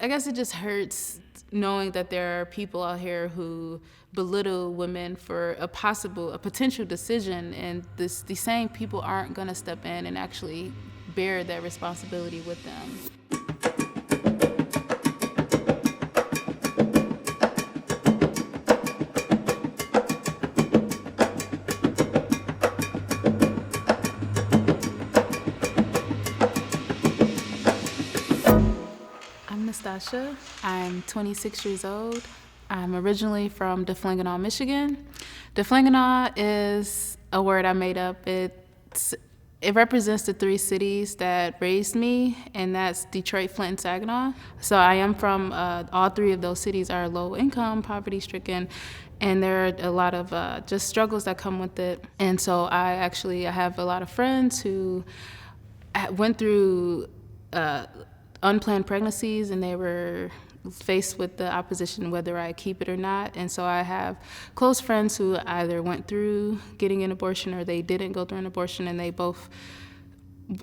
I guess it just hurts knowing that there are people out here who belittle women for a potential decision, and these same people aren't going to step in and actually bear that responsibility with them. I'm Nastasha. I'm 26 years old. I'm originally from Deflingenaw, Michigan. Deflingenaw is a word I made up. It represents the three cities that raised me, and that's Detroit, Flint, and Saginaw. So I am from, all three of those cities are low income, poverty stricken, and there are a lot of just struggles that come with it. And so I have a lot of friends who went through unplanned pregnancies, and they were faced with the opposition whether I keep it or not. And so I have close friends who either went through getting an abortion or they didn't go through an abortion, and they both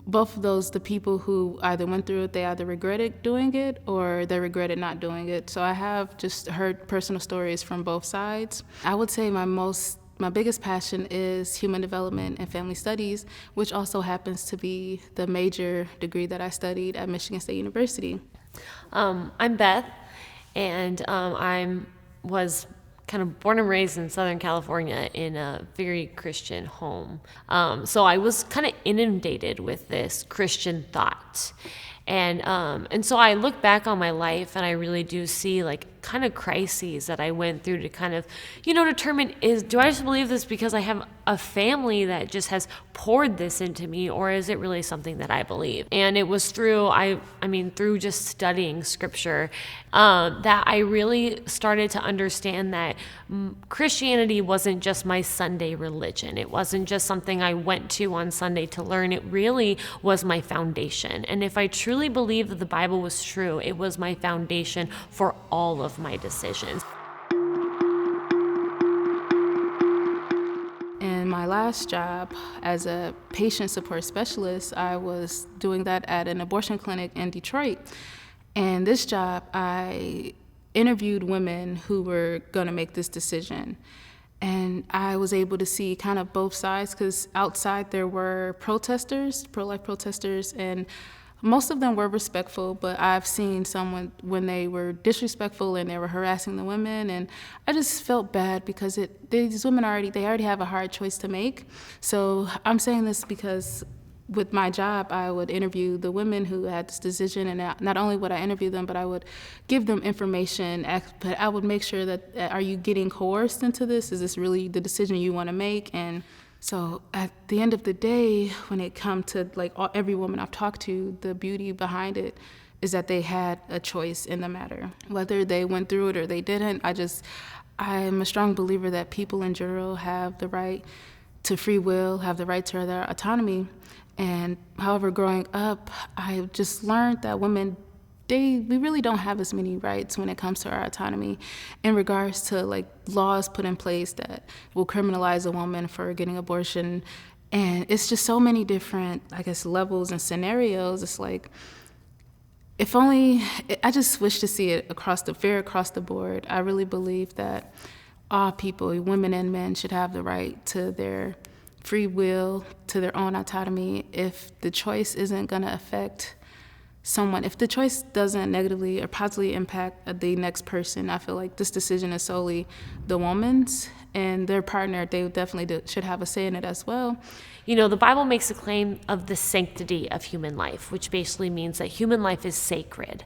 of those, the people who either went through it, they either regretted doing it or they regretted not doing it. So I have just heard personal stories from both sides. I would say my biggest passion is human development and family studies, which also happens to be the major degree that I studied at Michigan State University. I'm Beth, and I was kind of born and raised in Southern California in a very Christian home. So I was kind of inundated with this Christian thought. And so I look back on my life, and I really do see like kind of crises that I went through to kind of, determine, do I just believe this because I have a family that just has poured this into me, or is it really something that I believe? And it was through, through just studying scripture, that I really started to understand that Christianity wasn't just my Sunday religion. It wasn't just something I went to on Sunday to learn. It really was my foundation. And if I truly believed that the Bible was true, it was my foundation for all of my decisions. In my last job as a patient support specialist, I was doing that at an abortion clinic in Detroit. And this job, I interviewed women who were going to make this decision. And I was able to see kind of both sides, because outside there were protesters, pro-life protesters, and most of them were respectful, but I've seen someone when they were disrespectful and they were harassing the women, and I just felt bad because these women already have a hard choice to make. So I'm saying this because with my job, I would interview the women who had this decision, and not only would I interview them, but I would give them information, but I would make sure that, are you getting coerced into this? Is this really the decision you want to make? And so at the end of the day, when it comes to every woman I've talked to, the beauty behind it is that they had a choice in the matter. Whether they went through it or they didn't, I'm a strong believer that people in general have the right to free will, have the right to their autonomy. And however, growing up, I just learned that women, we really don't have as many rights when it comes to our autonomy in regards to laws put in place that will criminalize a woman for getting abortion. And it's just so many different, levels and scenarios. It's if only, I just wish to see it across the board. I really believe that all people, women and men, should have the right to their free will, to their own autonomy. If the choice isn't going to affect someone, if the choice doesn't negatively or positively impact the next person, I feel like this decision is solely the woman's, and their partner, they definitely should have a say in it as well. The Bible makes a claim of the sanctity of human life, which basically means that human life is sacred.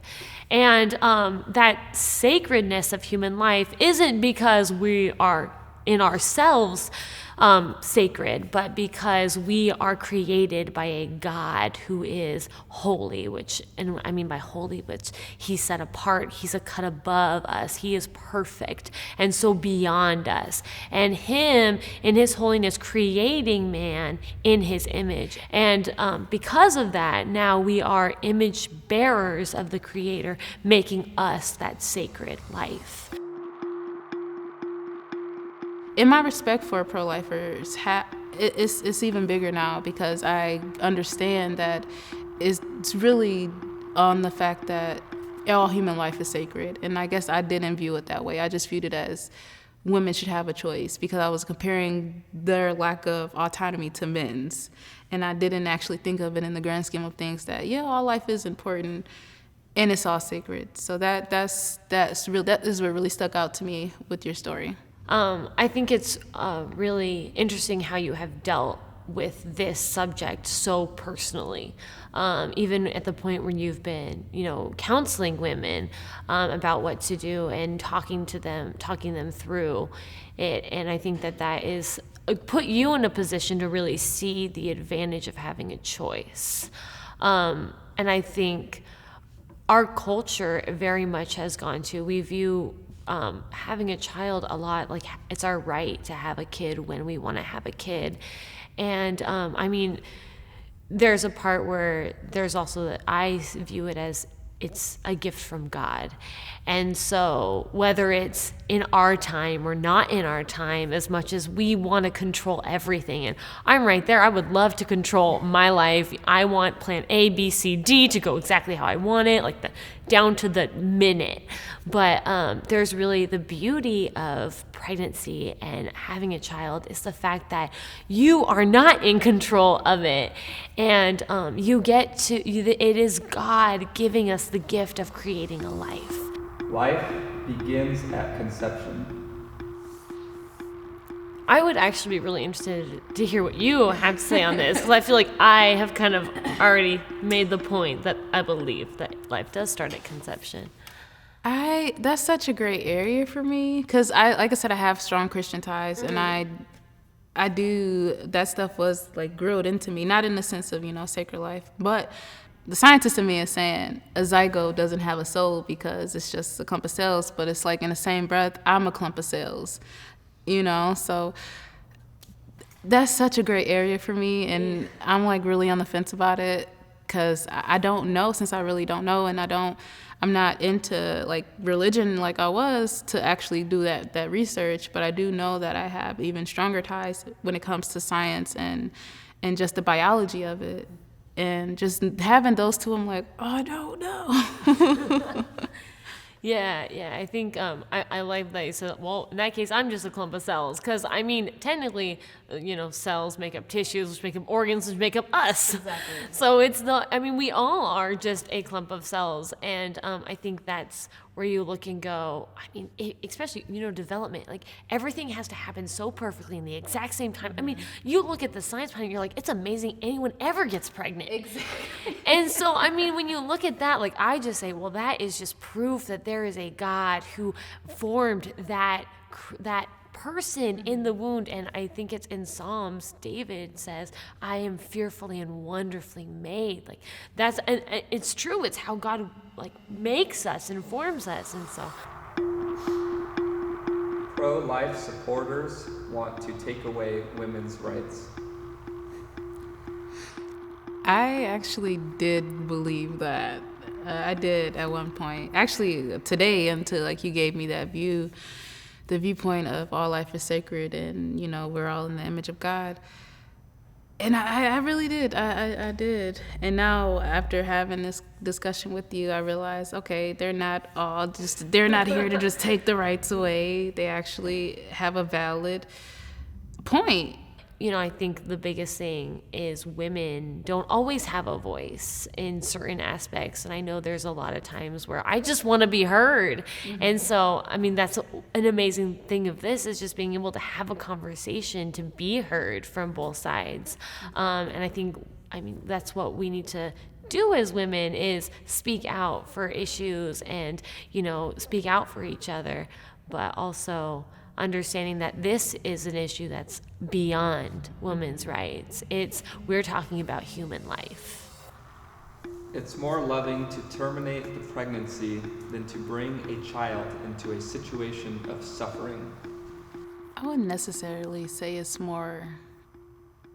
And that sacredness of human life isn't because we are in ourselves sacred, but because we are created by a God who is holy, and I mean by holy, which he's set apart, he's a cut above us, he is perfect, and so beyond us. And him, in his holiness, creating man in his image. And because of that, now we are image bearers of the Creator, making us that sacred life. In my respect for pro-lifers, it's even bigger now, because I understand that it's really on the fact that all human life is sacred. And I guess I didn't view it that way. I just viewed it as women should have a choice, because I was comparing their lack of autonomy to men's. And I didn't actually think of it in the grand scheme of things that, yeah, all life is important and it's all sacred. So that is what really stuck out to me with your story. I think it's really interesting how you have dealt with this subject so personally, even at the point where you've been, counseling women about what to do and talking them through it. And I think that is put you in a position to really see the advantage of having a choice. And I think our culture very much has gone to, we view having a child a lot like it's our right to have a kid when we want to have a kid. And there's a part where there's also that I view it as it's a gift from God. And so whether it's in our time or not in our time, as much as we want to control everything, and I'm right there, I would love to control my life. I want plan A, B, C, D to go exactly how I want it, down to the minute. But there's really the beauty of pregnancy and having a child is the fact that you are not in control of it. And it is God giving us the gift of creating a life. Life begins at conception. I would actually be really interested to hear what you have to say on this, because I feel like I have kind of already made the point that I believe that life does start at conception. That's such a great area for me, because like I said, I have strong Christian ties, and I do, that stuff was grilled into me, not in the sense of, sacred life, but the scientist in me is saying a zygote doesn't have a soul because it's just a clump of cells, but it's in the same breath, I'm a clump of cells, so that's such a great area for me, and I'm really on the fence about it, because I don't know, since I really don't know, and I'm not into religion like I was to actually do that research, but I do know that I have even stronger ties when it comes to science and just the biology of it. And just having those two, I'm like, oh, I don't know. Yeah, I think I like that you said, well, in that case, I'm just a clump of cells. Because, technically, cells make up tissues, which make up organs, which make up us. Exactly. So it's not, we all are just a clump of cells. And I think that's where you look and go, especially, development, everything has to happen so perfectly in the exact same time. You look at the science behind it, you're like, it's amazing anyone ever gets pregnant. Exactly. And so, when you look at that, I just say, well, that is just proof that there is a God who formed that person in the womb. And I think it's in Psalms, David says, I am fearfully and wonderfully made. And it's true. It's how God makes us and forms us. And so Pro-life supporters want to take away women's rights. I actually did believe that. I did at one point. Actually, today, until you gave me that view, the viewpoint of all life is sacred, and we're all in the image of God. And I really did. I did. And now, after having this discussion with you, I realized, okay, they're not here to just take the rights away. They actually have a valid point. I think the biggest thing is women don't always have a voice in certain aspects. And I know there's a lot of times where I just want to be heard. Mm-hmm. And so, that's an amazing thing of this, is just being able to have a conversation, to be heard from both sides. And I think, that's what we need to do as women, is speak out for issues and, speak out for each other, but also understanding that this is an issue that's beyond women's rights. We're talking about human life. It's more loving to terminate the pregnancy than to bring a child into a situation of suffering. I wouldn't necessarily say it's more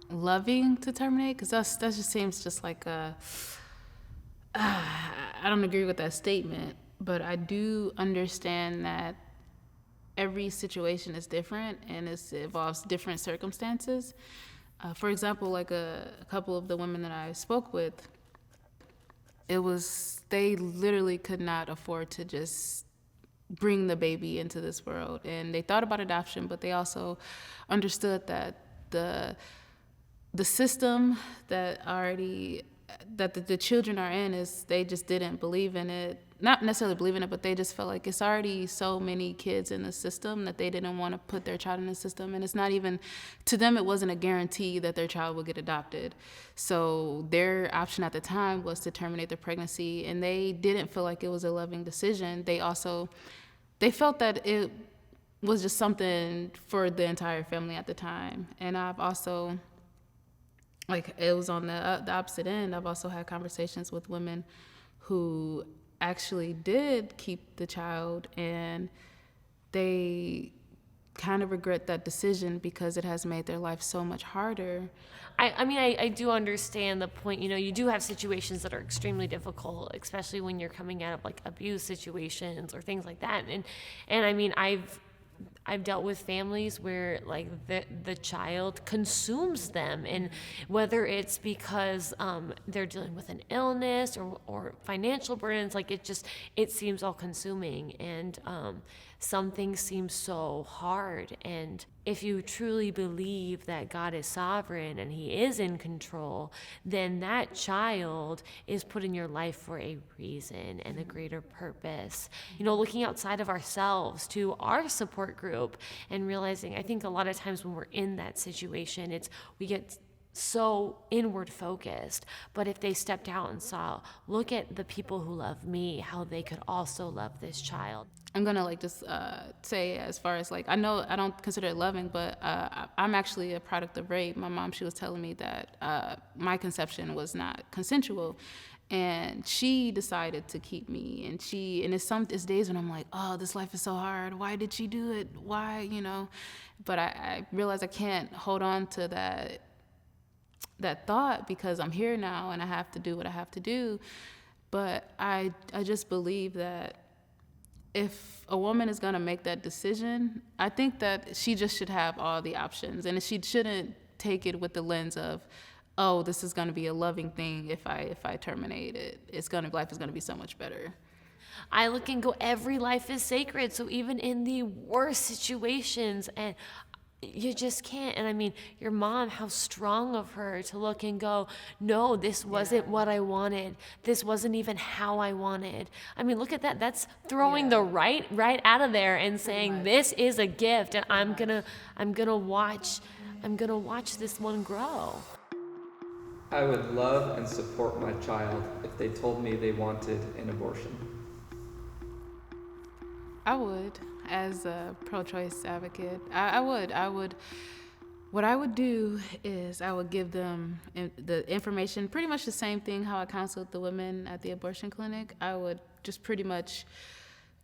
loving to terminate, because that just seems just like I don't agree with that statement, but I do understand that every situation is different and it involves different circumstances. For example, a couple of the women that I spoke with, they literally could not afford to just bring the baby into this world. And they thought about adoption, but they also understood that the system that the children are in is, they just didn't believe in it. Not necessarily believe in it, but they just felt like it's already so many kids in the system that they didn't want to put their child in the system. And it's not even, to them, it wasn't a guarantee that their child would get adopted. So their option at the time was to terminate the pregnancy, and they didn't feel like it was a loving decision. They felt that it was just something for the entire family at the time. And I've also, like, it was on the opposite end. I've also had conversations with women who actually did keep the child, and they kind of regret that decision because it has made their life so much harder. I mean, I do understand the point. You do have situations that are extremely difficult, especially when you're coming out of like abuse situations or things like that. And I mean, I've dealt with families where like the child consumes them, and whether it's because they're dealing with an illness or financial burdens, like it seems all consuming, and some things seem so hard. And if you truly believe that God is sovereign and He is in control, then that child is put in your life for a reason and a greater purpose. Looking outside of ourselves to our support group and realizing, I think a lot of times when we're in that situation, we get so inward focused. But if they stepped out and saw, look at the people who love me, how they could also love this child. I'm gonna like just say, as far as like, I know I don't consider it loving, but I'm actually a product of rape. My mom, she was telling me that my conception was not consensual, and she decided to keep me. And it's days when I'm like, oh, this life is so hard. Why did she do it? Why, But I realize I can't hold on to that thought, because I'm here now and I have to do what I have to do. But I just believe that if a woman is going to make that decision, I think that she just should have all the options, and she shouldn't take it with the lens of, oh, this is going to be a loving thing. If I terminate it, life is going to be so much better. I look and go, every life is sacred. So even in the worst situations, and you just can't. And I mean, your mom, how strong of her to look and go, no, this wasn't what I wanted. This wasn't even how I wanted. I mean, look at that. That's throwing the right out of there and saying, this is a gift, and I'm gonna watch this one grow. I would love and support my child if they told me they wanted an abortion. I would, as a pro-choice advocate. I would. What I would do is I would give them the information, pretty much the same thing how I counseled the women at the abortion clinic. I would just pretty much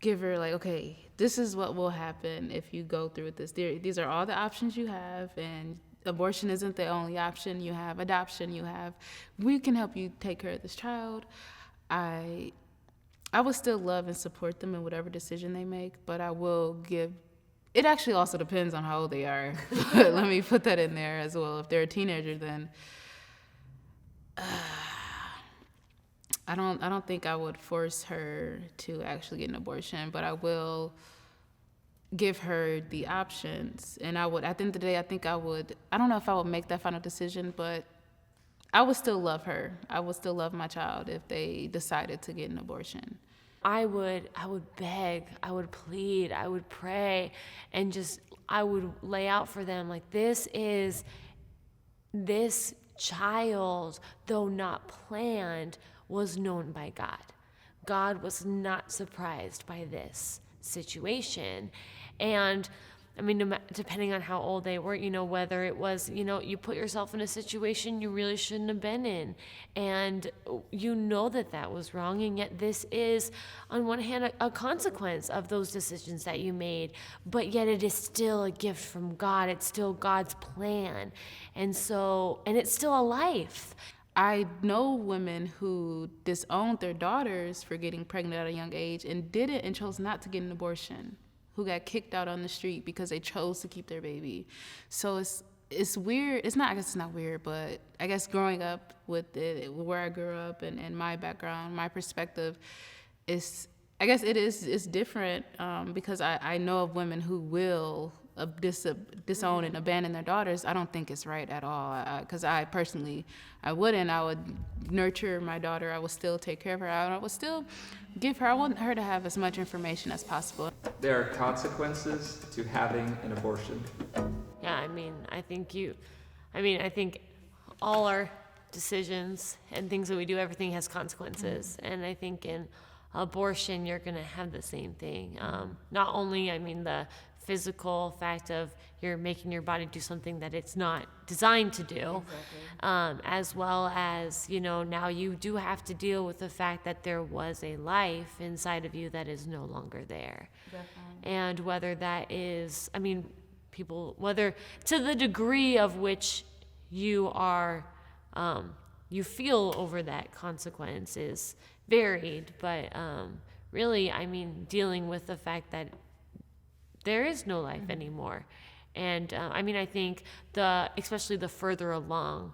give her like, okay, this is what will happen if you go through with this. These are all the options you have, and abortion isn't the only option. You have adoption. We can help you take care of this child. I would still love and support them in whatever decision they make, but I will give. It actually also depends on how old they are. But let me put that in there as well. If they're a teenager, then I don't think I would force her to actually get an abortion, but I will give her the options. And I would, at the end of the day, I don't know if I would make that final decision, but I would still love her. I would still love my child if they decided to get an abortion. I would beg, I would plead, I would pray, and I would lay out for them, like, this child, though not planned, was known by God. God was not surprised by this situation. And I mean, depending on how old they were, whether it was, you put yourself in a situation you really shouldn't have been in, and that was wrong, and yet this is, on one hand, a consequence of those decisions that you made, but yet it is still a gift from God. It's still God's plan, and it's still a life. I know women who disowned their daughters for getting pregnant at a young age and chose not to get an abortion, who got kicked out on the street because they chose to keep their baby. So it's weird. It's not, I guess it's not weird, but I guess growing up with it, where I grew up and my background, my perspective is, I guess it's different because I know of women who will disown and abandon their daughters. I don't think it's right at all. Because I personally, I wouldn't. I would nurture my daughter. I would still take care of her. I would still give her, I want her to have as much information as possible. There are consequences to having an abortion. Yeah, I think all our decisions and things that we do, everything has consequences. And I think in abortion, you're going to have the same thing. Not only, the physical fact of you're making your body do something that it's not designed to do, as well as, now you do have to deal with the fact that there was a life inside of you that is no longer there. Definitely. And whether that is, whether to the degree of which you are, you feel over that consequence is varied, but really, dealing with the fact that there is no life anymore. And I think especially the further along,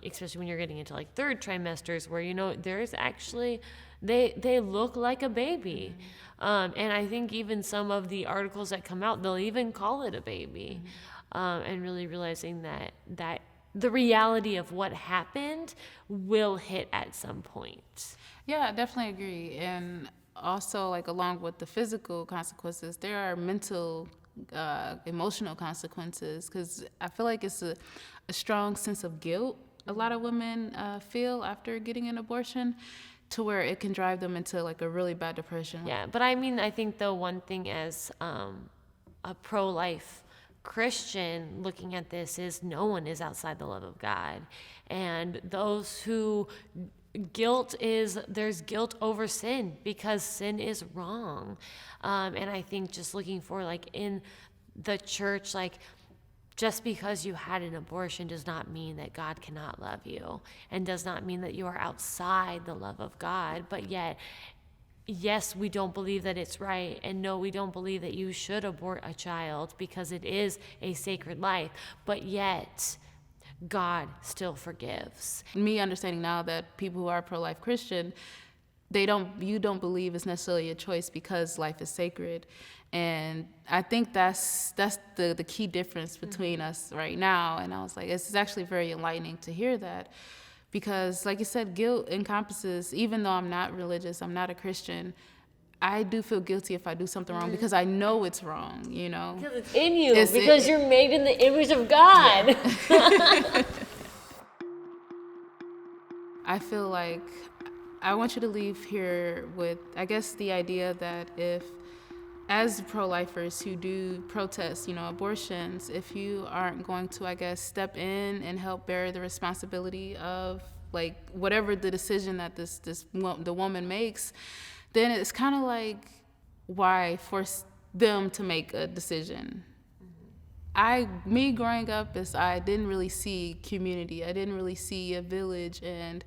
especially when you're getting into like third trimesters where, there is actually, they look like a baby. And I think even some of the articles that come out, they'll even call it a baby. And really realizing that the reality of what happened will hit at some point. Yeah, I definitely agree. And also, like, along with the physical consequences, there are mental, emotional consequences, because I feel like it's a strong sense of guilt a lot of women feel after getting an abortion, to where it can drive them into like a really bad depression. Yeah, but I think the one thing as a pro-life Christian looking at this is no one is outside the love of God. And those who there's guilt over sin because sin is wrong. And I think just looking for like in the church, like just because you had an abortion does not mean that God cannot love you, and does not mean that you are outside the love of God. But yet, yes, we don't believe that it's right, and no, we don't believe that you should abort a child because it is a sacred life, but yet God still forgives. Me understanding now that people who are pro-life Christian, you don't believe it's necessarily a choice because life is sacred. And I think that's the key difference between us right now. And I was like, it's actually very enlightening to hear that. Because, like you said, guilt encompasses, even though I'm not religious, I'm not a Christian, I do feel guilty if I do something wrong because I know it's wrong, you know? Because it's in you, because you're made in the image of God. Yeah. I feel like I want you to leave here with, I guess, the idea that as pro-lifers who do protest, abortions, if you aren't going to, I guess, step in and help bear the responsibility of, like, whatever the decision that the woman makes, then it's kind of like, why force them to make a decision? Me growing up, I didn't really see community. I didn't really see a village, and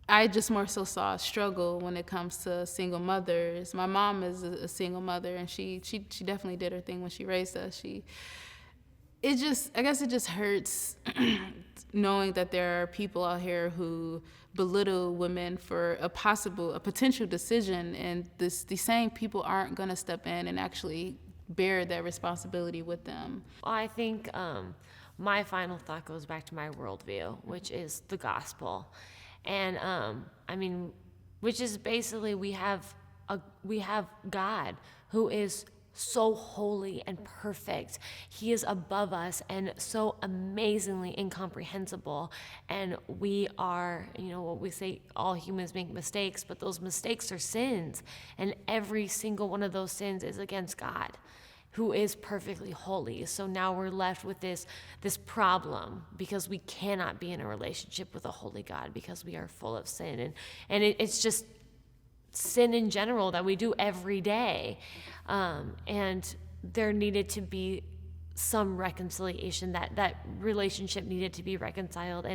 I just more so saw a struggle when it comes to single mothers. My mom is a single mother, and she definitely did her thing when she raised us. I guess it just hurts knowing that there are people out here who belittle women for a potential decision, and these same people aren't going to step in and actually bear that responsibility with them. I think my final thought goes back to my worldview, which is the gospel. And which is basically we have God who is so holy and perfect. He is above us and so amazingly incomprehensible. And we are, what we say, all humans make mistakes, but those mistakes are sins. And every single one of those sins is against God, who is perfectly holy. So now we're left with this problem because we cannot be in a relationship with a holy God because we are full of sin. And it's just sin in general that we do every day. And there needed to be some reconciliation, that relationship needed to be reconciled.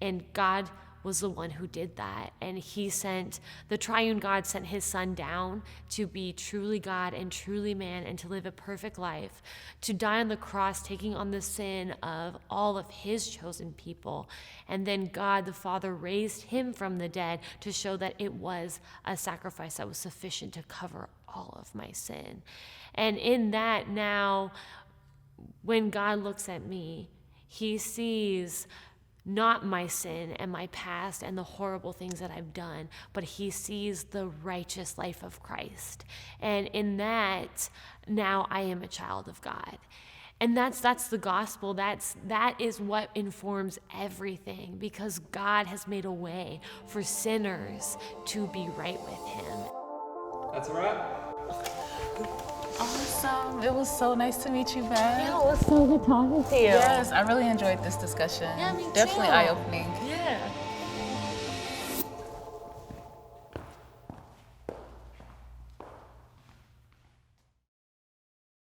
And God was the one who did that. And the triune God sent his son down to be truly God and truly man and to live a perfect life, to die on the cross, taking on the sin of all of his chosen people. And then God the Father raised him from the dead to show that it was a sacrifice that was sufficient to cover all of my sin. And in that, now, when God looks at me, he sees not my sin and my past and the horrible things that I've done, but he sees the righteous life of Christ. And in that, now I am a child of God. And that's the gospel. That is what informs everything, because God has made a way for sinners to be right with him. That's a wrap. Awesome. It was so nice to meet you, Beth. Yeah, it was so good talking to you. Yes, I really enjoyed this discussion. Yeah, me too. Definitely eye-opening. Yeah.